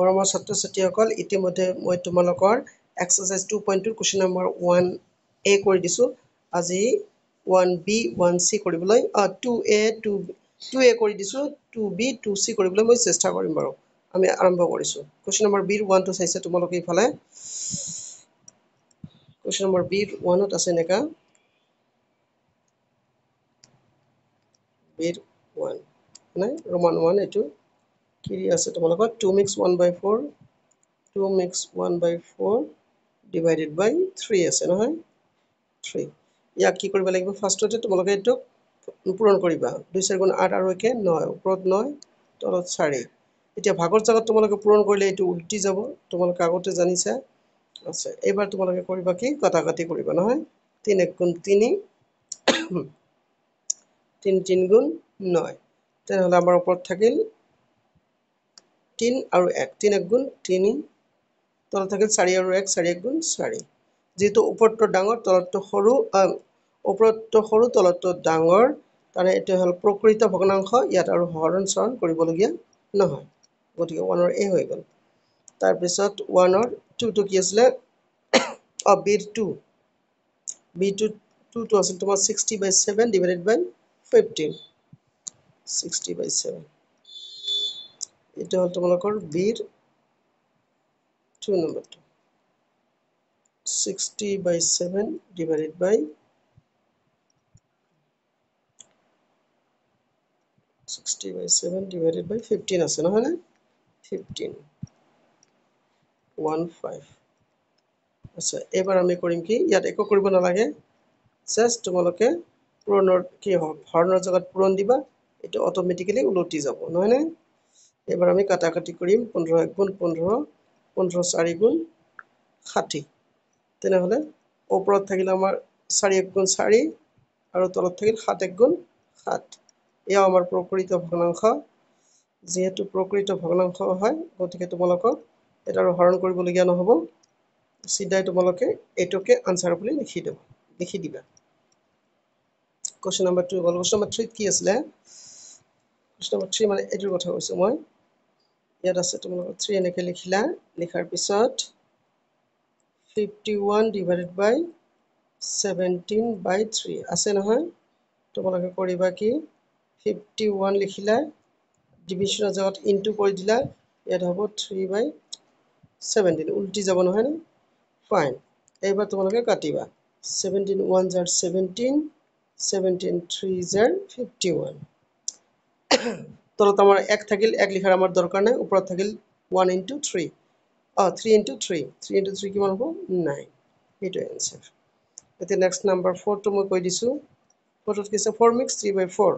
মৰমৰ ছাত্ৰ-ছাত্ৰীসকল ইতিমধ্যে মই তোমালোকৰ এক্সাৰসাইজ 2.2 কোৱেশ্চন নম্বৰ 1A কৰি দিছো আজি 1B 1C কৰিবলৈ 2A কৰি দিছো 2B 2C কৰিবলৈ মই চেষ্টা কৰিম বাৰু আমি আৰম্ভ কৰিছো কোৱেশ্চন নম্বৰ B 1 টো চাইছে তোমালোকে ইফালে কোৱেশ্চন নম্বৰ B 1 ত আছে নেকা B 1 নাই roman 1 এটো কি আছে তোমালোকৰ 2 mix 1/4 2 mix 1/4 divided by 3 আছে নহয় 3 ইয়াক কি কৰিব লাগিব ফাৰ্ষ্টতে তোমালোকে এটো পূৰণ কৰিবা 2 4 গুণ 8 আৰু একে 9 ওপৰত 9 তলত 4 এতিয়া ভাগৰ জাগাত তোমালোকে পূৰণ কৰিলে এটো উল্টি যাব তোমালোকে আগতে জানিছা আছে এবাৰ তোমালোকে কৰিবা কি কাটাকাটি কৰিবা নহয় 3 1 গুণ 3 3 3 গুণ 9 তেনহলে আমাৰ ওপৰত থাকিল 3 আৰু 1 3 1 গুণ 3 তলত থাকিল 4 আৰু 1 4 1 গুণ 4 যেটো ওপৰটো ডাঙৰ তলতটো সৰু ওপৰটো সৰু তলতটো ডাঙৰ তাৰে এটো হল প্ৰকৃত ভগ্নাংশ ইয়াত আৰু হৰণ চৰণ কৰিবলগীয়া নহয় গতিকে 1 ৰ a হৈ গল তাৰ পিছত 1 ৰ 2 টো কি আছিল b 2 টো আছিল তোমাৰ 60/7 divided by 15 60/7 এটা হল তোমালোকৰ b 2 নম্বৰটো 60/7 divided by 15 আছে নহয় না 15 15 আচ্ছা এবাৰ আমি কৰিম কি ইয়াত একো কৰিব নালাগে জাস্ট তোমালোকে পূৰণৰ কি হ'ব হৰণৰ জাগাত পূৰণ দিবা এটা অটোমেটিক্যালি উলটি যাব নহয় না এবাৰ আমি কাটাকাটি কৰিম 15 1 গুণ 15 15 4 গুণ 60 তেনেহলে ওপৰত থাকিল আমাৰ 4 1 গুণ 4 আৰু তলত থাকিল 7 1 গুণ 7 এয়া আমাৰ প্ৰকৃত ভগ্নাংশ যেহেতু প্ৰকৃত ভগ্নাংশ হয় গতিকে তোমালোকক এটাৰ হৰণ কৰিবলগীয়া নহব সিধাই তোমালোকে এটোকে আনসাৰ বুলি লিখি দিবা কোৱেশ্চন নম্বৰ 2 গল কোৱেশ্চন নম্বৰ 3 কি আছিল কোৱেশ্চন নম্বৰ 3 মানে এটোৰ কথা কৈছো মই ইয়াত আছে তোমালোকৰ 3 এনেকে লিখিলা লিখাৰ পিছত 51 divided by 17/3 আছে নহয় তোমালোকে কৰিবা কি 51 লিখিলা ডিভিশনৰ জাগাত ইনটু কৰি দিলা ইয়াত হ'ব 3/17 উল্টি যাব নহয় না ফাইন এবাৰ তোমালোকে কাটিবা 17 1 jar 17 17 3 jar 51 তলত আমাৰ 1 থাকিল 1 লিখাৰ আমাৰ দৰকাৰ নাই ওপৰত থাকিল 1 into 3 3 into 3 3 into 3 কিমান হ'ব 9 এটো आंसर এতিয়া নেক্সট নাম্বাৰ 4 টো মই কৈ দিছো 4 ত কিছে 4 mix 3/4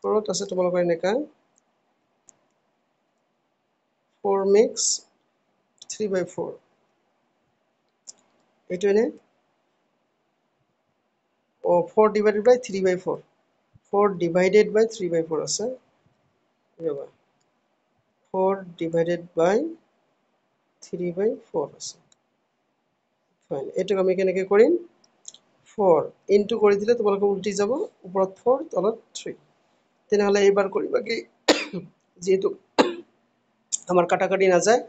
4 ত আছে তোমালোকৰ এনেকা 4 mix 3/4 এটো এনে 4 divided by 3/4 4 divided by 3/4 আছে ৰবা 4 divided by 3/4 আছে ফাইন এটো আমি কেনেকৈ কৰিম 4 ইনটু কৰি দিলে তোমালোকে উল্টি যাব ওপৰত 4 তলত 3 তেনেহলে এবাৰ কৰিবা কি যেহেতু আমাৰ কাটাকাটি না যায়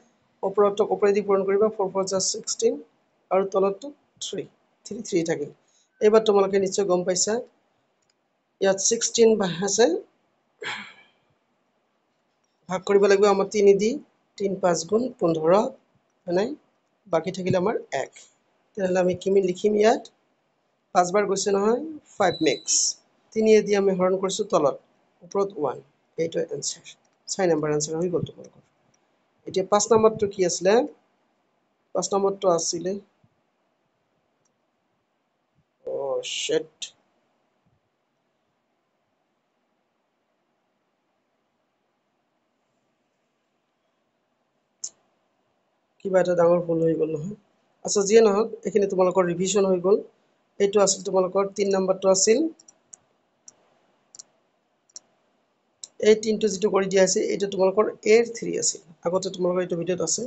ওপৰতটো ওপৰেদি পূৰণ কৰিবা 4 4 16 আৰু তলতটো 3 3 3 থাকিল এবাৰ তোমালোকে নিশ্চয় গম পাইছা ইয়াত 16 আছে ভাগ কৰিব লাগিব আমাৰ 3 দি 3 5 গুণ 15 মানে বাকি থাকিল আমাৰ 1 তেনেহলে আমি কি লিখিম ইয়াত 5 বাৰ গৈছে নহয় 5 মিক্স 3 এ দি আমি হৰণ কৰিছো তলত ওপৰত 1 এইটো आंसर 6 নম্বৰ आंसर হৈ গল তোমালোকৰ এতিয়া 5 নম্বৰটো কি আছিল 5 নম্বৰটো আছিল শিট কিবা এটা ডাঙৰ ভুল হৈ গল নহয় আচ্ছা যিয়ে নহক এখানে তোমালোকৰ ৰিভিজন হৈ গল এইটো আছিল তোমালোকৰ 3 নম্বৰটো আছিল এই 3 টো যেটো কৰি দিয়া আছে এইটো তোমালোকৰ a 3 আছিল আগতে তোমালোকৰ এইটো ভিডিওত আছে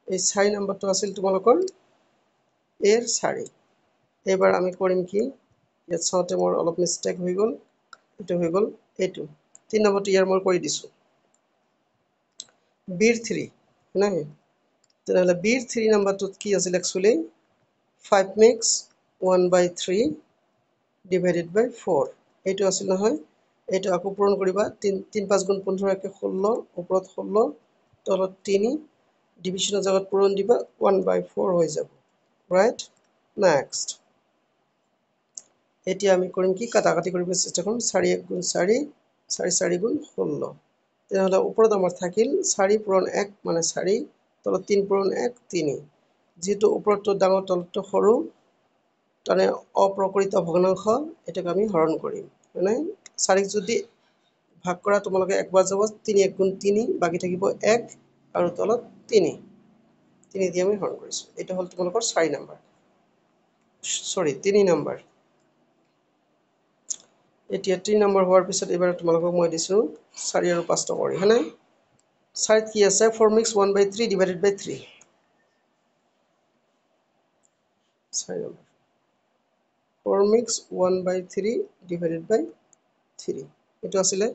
এই 6 নম্বৰটো আছিল তোমালোকৰ a 4 এবাৰ আমি কৰিম কি ইয়াত চাওতে মোৰ অলপ মিস্টেক হৈ গল এইটো হৈ গল এইটো 3 নম্বৰটো ইয়াৰ মই কৰি দিছো বিৰ 3 নাই তেনেহ'লে বিৰ 3 নাম্বাৰটোত কি আছিল একচুৱেলি 5 মিক্স 1/3 ডিভাইডেড বাই 4 এইটো আছিল নহয় এইটো আকৌ পূৰণ কৰিবা 3 5 গুণ 15 একে 16 ওপৰত 16 তলত 3 ডিভিশনৰ জায়গাত পূৰণ দিবা 1/4 হৈ যাব ৰাইট নেক্সট এতিয়া আমি কৰিম কি কাটাকাটি কৰিব চেষ্টা কৰিম 4 1 গুণ 4 4 4 গুণ 16 তেনেহ'লে ওপৰত আমাৰ থাকিল 4 পূৰণ 1 মানে 4 তলত 3 পূৰণ 1 3 যেহেতু ওপৰতো ডাঙৰ তলতো সৰু তানে অপ্ৰকৃত ভগ্নাংশ এটাকে আমি হৰণ কৰিম মানে 4 যদি ভাগ কৰা তোমালোকে একবাৰ যাব 3 1 গুণ 3 বাকি থাকিব 1 আৰু তলত 3 3 দিয়ে আমি হৰণ কৰিছো এটা হল তোমালোকৰ 4 নম্বৰ সৰি 3 নম্বৰ এতিয়া 3 নম্বৰ হোৱাৰ পিছত এবাৰ তোমালোকক মই দিছো 4 আৰু 5 টা কৰি হয়নে 4 কি আছে 4 মিক্স 1/3 ডিভাইডেড বাই 3 4 নম্বৰ 4 মিক্স 1/3 ডিভাইডেড বাই 3 এটো আসলে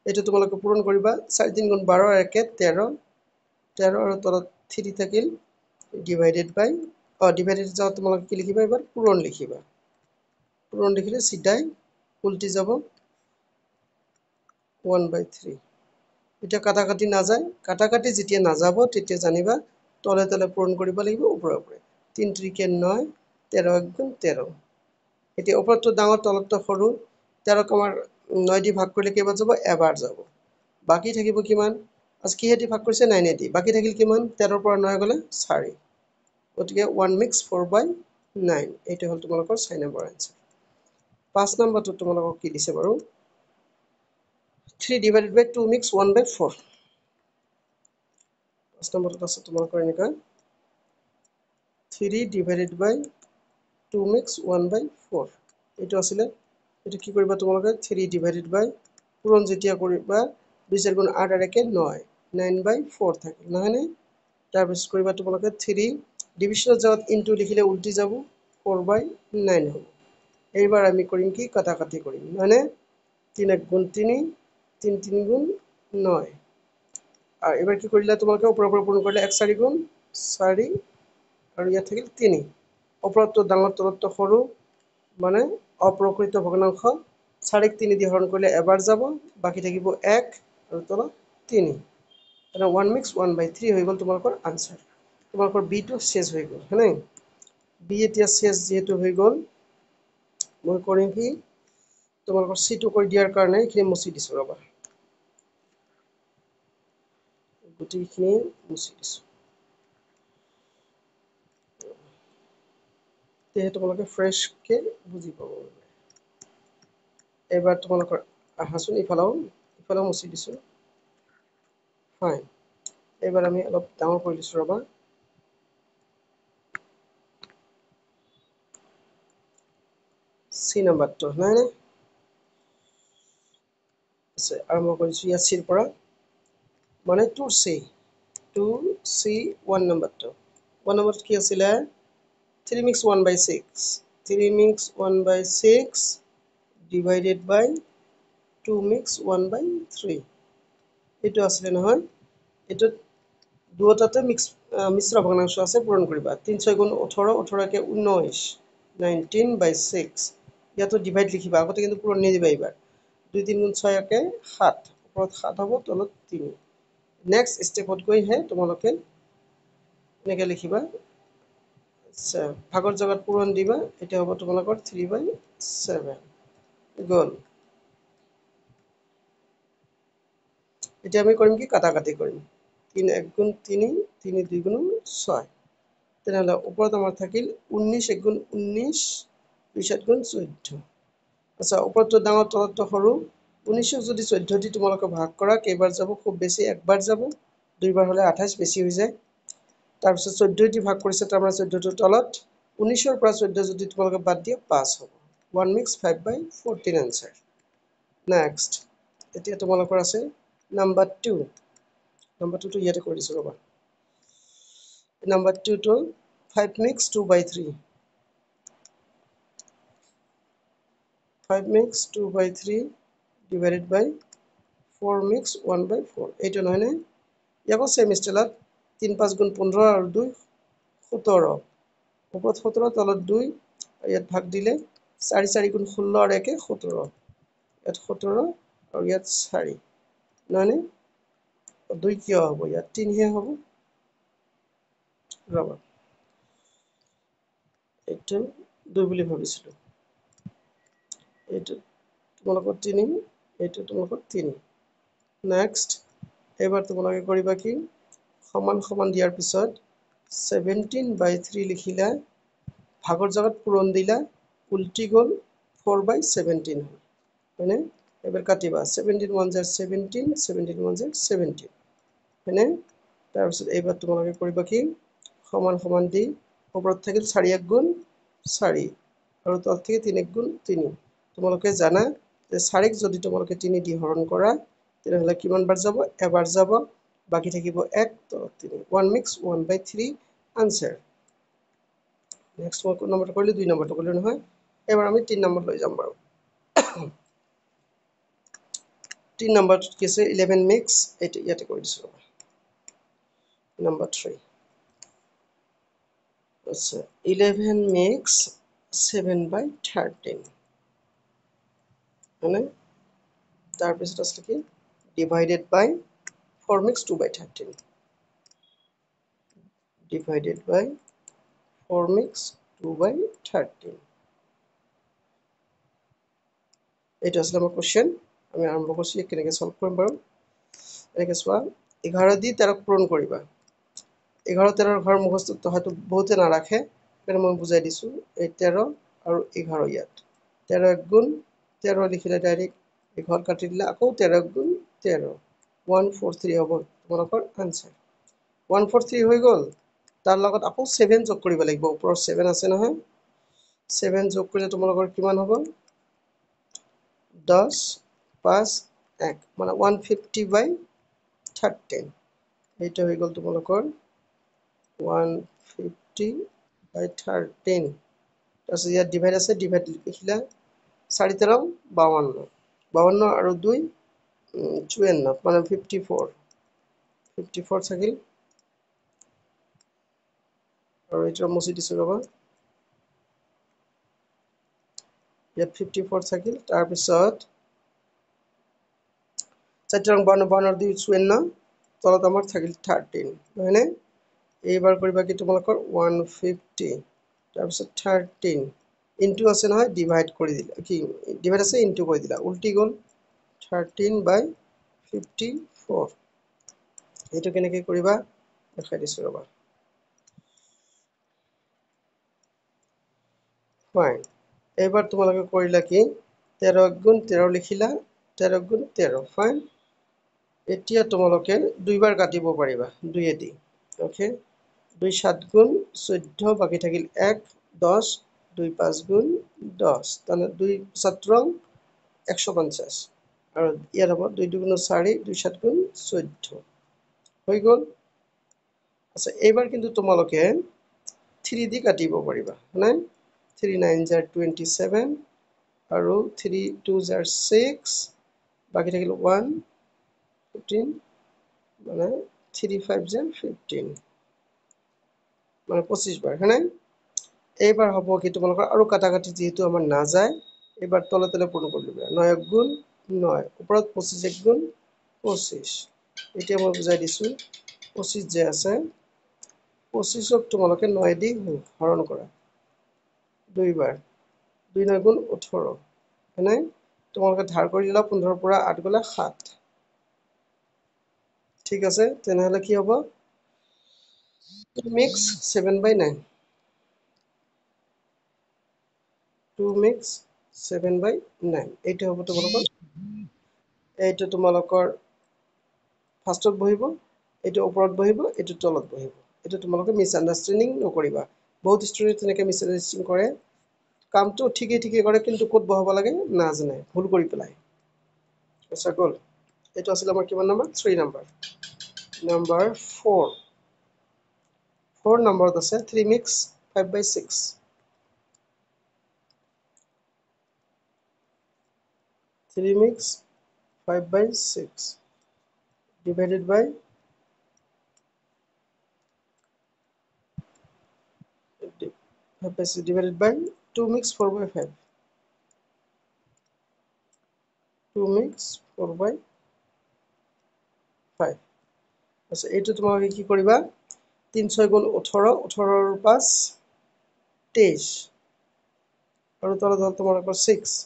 এটো তোমালোকে পূৰণ কৰিবা 4 3 গুণ 12 আৰ 1 13 13 আৰু তলত 3 থাকিল ডিভাইডেড বাই ডিভাইডেড যাও তোমালোকে কি লিখিবা এবাৰ পূৰণ লিখিবা পূৰণ লিখিলে সিধাই উল্টি যাব 1/3 এটা কাটাকাটি না যায় কাটাকাটি যেতিয়া না যাব তেতিয়া জানিবা তলে তলে পূৰণ কৰিব লাগিব ওপৰে ওপৰে 3 3 9 13 1 গুণ 13 এতিয়া ওপৰতো ডাঙৰ তলতো সৰু 13 কমাৰ 9 দি ভাগ কৰিলে কেইবাৰ যাব এবাৰ যাব বাকি থাকিব কিমান আজ কিহেদি ভাগ কৰিছে 9 দি বাকি থাকিল কিমান 13 পৰা 9 গলে 4 গতিকে 1 মিক্স 4/9 এইটো হল তোমালোকৰ 6 নম্বৰ आंसर 5 নম্বৰটো তোমালোকক কি দিছে বাৰু 3 divided by 2 mix 1/4 5 নম্বৰটো আছে তোমালোকৰ এনেকা 3 divided by 2 mix 1/4 এইটো আছিল এটো কি কৰিবা তোমালোকে 3 divided by পূৰণ যেতিয়া কৰিবা 2 4 গুণ 8 আৰ 1 9 9/4 থাকে নহয়নে তাৰ পিছত কৰিবা তোমালোকে 3 ডিভিশনৰ জায়গাত ইনটু লিখিলে উল্টি যাব 4/9 হ'ব এইবাৰ আমি কৰিম কি কাটাকাটি কৰিম মানে 3 1 গুণ 3 3 3 গুণ 9 আৰ এবাৰ কি কৰিলা তোমালোকে ওপৰ ওপৰ পূৰণ কৰিলে 1 4 গুণ 4 আৰু ইয়াত থাকিল 3 ওপৰতো ডাঙৰ তলতো সৰু মানে অপ্ৰকৃত ভগ্নাংশ 4 3 দি হৰণ কৰিলে এবাৰ যাব বাকি থাকিব 1 আৰু তলত 3 এটা 1 মিক্স 1/3 হৈ গল তোমালোকৰ आंसर তোমালোকৰ বি টো শেষ হৈ গল হয়নে বি এতিয়া শেষ যেহেতু হৈ গল মই কৰিম কি তোমালোকৰ সি টো কৰি দিয়াৰ কাৰণে এখিনি মুছি দিছো ৰবা গুটিখিনি মুছি দিছো তে তোমালোকে ফ্ৰেশ কে বুজি পাব এবাৰ তোমালোকৰ আহাচোন ইফালেও মুছি দিছো ফাইন এবাৰ আমি অলপ ডাঙৰ কৰি দিছো ৰবা সি নাম্বাৰটো নাই নাই আছে আৰম্ভ কৰিছো ইয়াত সিৰ পৰা মানে 2c 1 নাম্বাৰটো 1 নম্বৰটো কি আছিল 3 mix 1/6 3 mix 1/6 divided by 2 mix 1/3 এটো আছিল নহয় এটো দুটাতে মিশ্র ভগ্নাংশ আছে পূরণ কৰিবা 3 6 গুণ 18 18 কে 19 19/6 ইয়াতো ডিভাইড লিখিবা আগতে কিন্তু পূরণ নিদিবা এবাৰ 2 3 গুণ 6 কে 7 ওপৰত 7 হ'ব তলত 3 নেক্সট স্টেপত গৈ হে তোমালোকে এনেকে লিখিবা ভাগৰ জায়গাত পূৰণ দিবা এটা হ'ব তোমালোকৰ 3/7 গল এতিয়া আমি কৰিম কি কাটাকাটি কৰিম 3 1 গুণ 3 3 2 গুণ 6 তেনেহলে ওপৰত আমাৰ থাকিল 19 1 গুণ 19 2 7 গুণ 14 আচ্ছা ওপৰতো ডাঙৰ তলতো সৰু 19 যদি 14 দি তোমালোকে ভাগ কৰা কেইবাৰ যাব খুব বেছি একবাৰ যাব দুইবাৰ হলে 28 বেছি হৈ যায় তাৰ পিছত 14 দি ভাগ কৰিছে তাৰ মানে 14 টো তলত 19 ৰ পৰা 14 যদি তোমালোকে বাদ দিয়া 5 হ'ব 1 মিক্স 5/14 आंसर নেক্সট এতিয়া তোমালোকৰ আছে নাম্বাৰ 2 নাম্বাৰ 2 টো ইয়াতে কৰি দিছো ৰবা নাম্বার 2 টো 5 mix 2/3 5 mix 2/3 divided by 4 mix 1/4 এইটো নহয় নে ইয়াকো সেম স্টাইলত 3 5 গুণ 15 আৰু 2 17 ওপৰত 17 তলত 2 ইয়াত ভাগ দিলে 4 4 গুণ 16 আৰু 1 17 ইয়াত 17 আৰু ইয়াত 4 নহয়নে 2 কিয় হ'ব ইয়াত 3 হে হ'ব ৰবা এইটো 2 বুলি ভাবিছিলো এইটো তোমালোকৰ 3 এইটো তোমালোকৰ 3 নেক্সট এবাৰ তোমালোকে কৰিবা কি সমান সমান দিয়াৰ পিছত 17/3 লিখিলা ভাগৰ জায়গাত পূৰণ দিলা উল্টি গ'ল 4/17 হয়নে এবাৰ কাটিবা 17 1 জাৰ 17 17 1 জাৰ 17 হয়নে তাৰপিছত এইবাৰ তোমালোকে কৰিবা কি সমান সমান দি ওপৰত থাকিল 4 1 গুণ 4 আৰু তলত থেকে 3 1 গুণ 3 তোমালোকে জানা যে 4 ক যদি তোমালোকে 3 দি হৰণ কৰা তেনেহলে কিমান বাৰ যাব এবাৰ যাব বাকি থাকিব 1 তলত 3 1 মিক্স 1/3 আনসার নেক্সট মই কোন নম্বৰটো কৰিলো 2 নম্বৰটো কৰিলো নহয় এবাৰ আমি 3 নম্বৰ লৈ যাম বাৰু 3 নম্বৰটো কি আছে 11 মিক্স এটা ইয়াতে কৰি দিছো number 3 আচ্ছা 11 makes 7/13 মানে তাৰপিছত আছে কি divided by 4 makes 2/13 divided by 4 makes 2/13 এইটো আসলে আমাৰ কোশ্চেন আমি আৰম্ভ কৰিছো কেনেকৈ সলভ কৰিম বাৰু এনেকৈ চোৱা 11 দি 13 পূৰণ কৰিবা 11 13 ঘৰ মুখস্থ হয়তো বহুতে নাৰাখে কিন্তু মই বুজাই দিছো এই 13 আৰু 11 ইয়াত 13 গুণ 13 লিখিলে ডাইৰেক্ট এই ঘৰ কাটি দিলে আকৌ 13 গুণ 13 143 হ'ব তোমালোকৰ আনসাৰ 143 হৈ গ'ল তাৰ লগত আকৌ 7 যোগ কৰিব লাগিব ওপৰৰ 7 আছে নহয় 7 যোগ কৰিলে তোমালোকৰ কিমান হ'ব 10 5 1 মানে 150/13 এইটো হৈ গ'ল তোমালোকৰ 150/13 তাৰপিছত ইয়াত ডিভাইড আছে ডিভাইড লিখিলা 4 13 52 52 আৰু 2 54 মানে 54 থাকিল আৰু এটা মুছি দিছো ৰবা ইয়াত 54 থাকিল তাৰ পিছত 4 ৰং 52 52 2 54 তলত আমাৰ থাকিল 13 হয়নে এইবাৰ কৰিবা কি তোমালোকৰ 150 তাৰ পিছত 13 ইনটু আছে নহয় ডিভাইড কৰি দিলা কি ডিভাইড আছে ইনটু কৰি দিলা উল্টি গ'ল 13/54 এইটো কেনেকৈ কৰিবা দেখাই দিছো ৰবা ফাইন এইবাৰ তোমালোকে কৰিলা কি 13 গুণ 13 লিখিলা 13 গুণ 13 ফাইন এতিয়া তোমালোকে দুইবাৰ কাটিব পাৰিবা 2 দি ওকে 2 7 গুণ 14 বাকি থাকিল 1 10 2 5 গুণ 10 তাহলে 2 7 150 আৰু ইয়াত হ'ব 2 2 4 2 7 গুণ 14 হৈ গ'ল আচ্ছা এইবাৰ কিন্তু তোমালোকে 3 দি কাটিব পাৰিবা নাই 3 9 জাৰ 27 আৰু 3 2 জাৰ 6 বাকি থাকিল 1 15 মানে 3 5 জাৰ 15 মানে 25 বাৰ হয়নে এইবাৰ হ'ব কি তোমালোকৰ আৰু কাটাকাটি যেহেতু আমাৰ না যায় এবাৰ তলে তলে পূৰণ কৰি দিবা 9 গুণ 9 ওপৰত 25 1 গুণ 25 এতিয়া মই বুজাই দিছো 25 যে আছে 25ক তোমালোকে 9 দি হৰণ কৰা দুইবাৰ 2 9 গুণ 18 হয়নে তোমালোকে ধাৰ কৰি দিলা 15 পৰা 8 গ'লে 7 ঠিক আছে তেনেহলে কি হ'ব 2 মিক্স 7/9 2 মিক্স 7/9 এইটো হ'ব তোমালোকৰ ফাৰ্ষ্টত বহিব এইটো ওপৰত বহিব এইটো তলত বহিব এইটো তোমালোকে মিছ আণ্ডাৰষ্টেণ্ডিং নকৰিবা বহুত ষ্টুডেণ্ট তেনেকৈ মিছ আণ্ডাৰষ্টেণ্ডিং কৰে কামটো ঠিকেই কৰে কিন্তু ক'ত বহাব লাগে নাজানে ভুল কৰি পেলাই আচ্ছা গ'ল এইটো আছিল আমাৰ কিমান নম্বৰ 3 নম্বৰ নম্বৰ 4 নম্বৰত আছে 3 mix 5/6 3 mix 5/6 divided by 5 by 6 divided by 2 mix 4 by 5. 2 mix 4 by 5. আচ্ছা এইটো তোমালোকে কি কৰিবা 3 6 গুণ 18 18 ৰ 5 23 আৰু তলত হ'ল তোমালোকৰ 6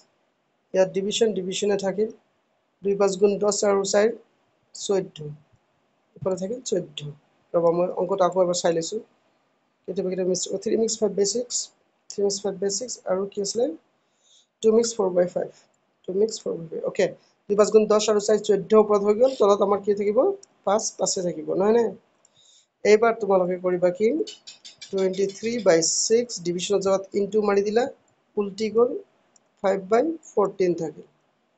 ইয়াত ডিভিশনে থাকিল 2 5 গুণ 10 আৰু 4 14 এফালে থাকিল 14 ৰবা মই অংকটো আকৌ এবাৰ চাই লৈছো কেতিয়াবা কেতিয়াবা miss 3 mix 5 by 6 3 mix 5 by 6 আৰু কি আছিলে 2 mix 4 by 5 2 mix 4 by 5 okay 2 5 গুণ 10 আৰু 4 14 ওপৰত হৈ গ'ল তলত আমাৰ কি থাকিব 5 5 থাকিব নহয় নে এইবাৰ তোমালোকে কৰিবা কি 23 by 6 ডিভিশনৰ জাগাত ইনটু মাৰি দিলা উল্টি গ'ল 5 by 14 থাকিল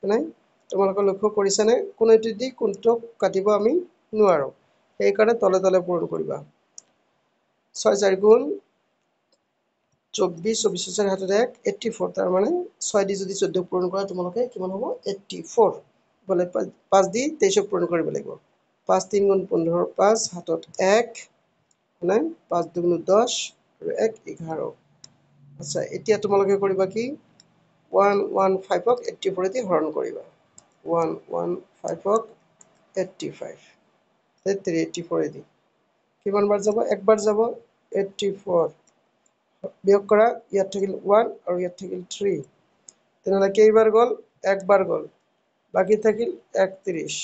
নাই তোমালোকে লক্ষ্য কৰিছানে কোনটো দি কোনটো কাটিব আমি নোৱাৰো এই কাৰণে তলে তলে পূৰণ কৰিবা 6 4 গুণ 24 24 4 হাতত 1 84 তাৰ মানে 6 দি যদি 14 পূৰণ কৰা তোমালোকে কিমান হ'ব 84 বলে 5 দি 23 পূৰণ কৰিব লাগিব 5 3 গুণ 15 5 হাতত 1 নাই 5 2 গুণ 10 আৰু 1 11 আচ্ছা এতিয়া তোমালোকে কৰিবা কি 115 ক 84 দি হৰণ কৰিবা 115 ক 85 84 দি কিমান বাৰ যাব একবাৰ যাব 84 বিয়োগ কৰা ইয়াত থাকিল 1 আৰু ইয়াত থাকিল 3 তেনেহলে কেইবাৰ গ'ল একবাৰ গ'ল বাকি থাকিল 31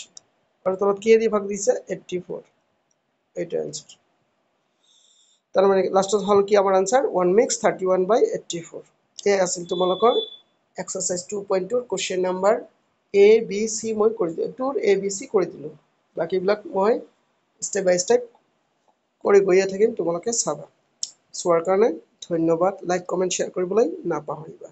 আৰু তলত কি দি ভাগ দিছে 84 এইটো आंसर তাৰ মানে লাষ্টত হল কি আমাৰ आंसर 1 mix 31 by 84 এই আছিল তোমালোকৰ exercise 2.2 question number A B C মই কৰি দিলো টুৰ A B C কৰি দিলো বাকি বিলাক মই স্টেপ বাই স্টেপ কৰি গৈয়ে থাকিম তোমালোকে চাবা চোৱাৰ কাৰণে ধন্যবাদ লাইক কমেন্ট শেয়াৰ কৰিবলৈ নাপাহৰিবা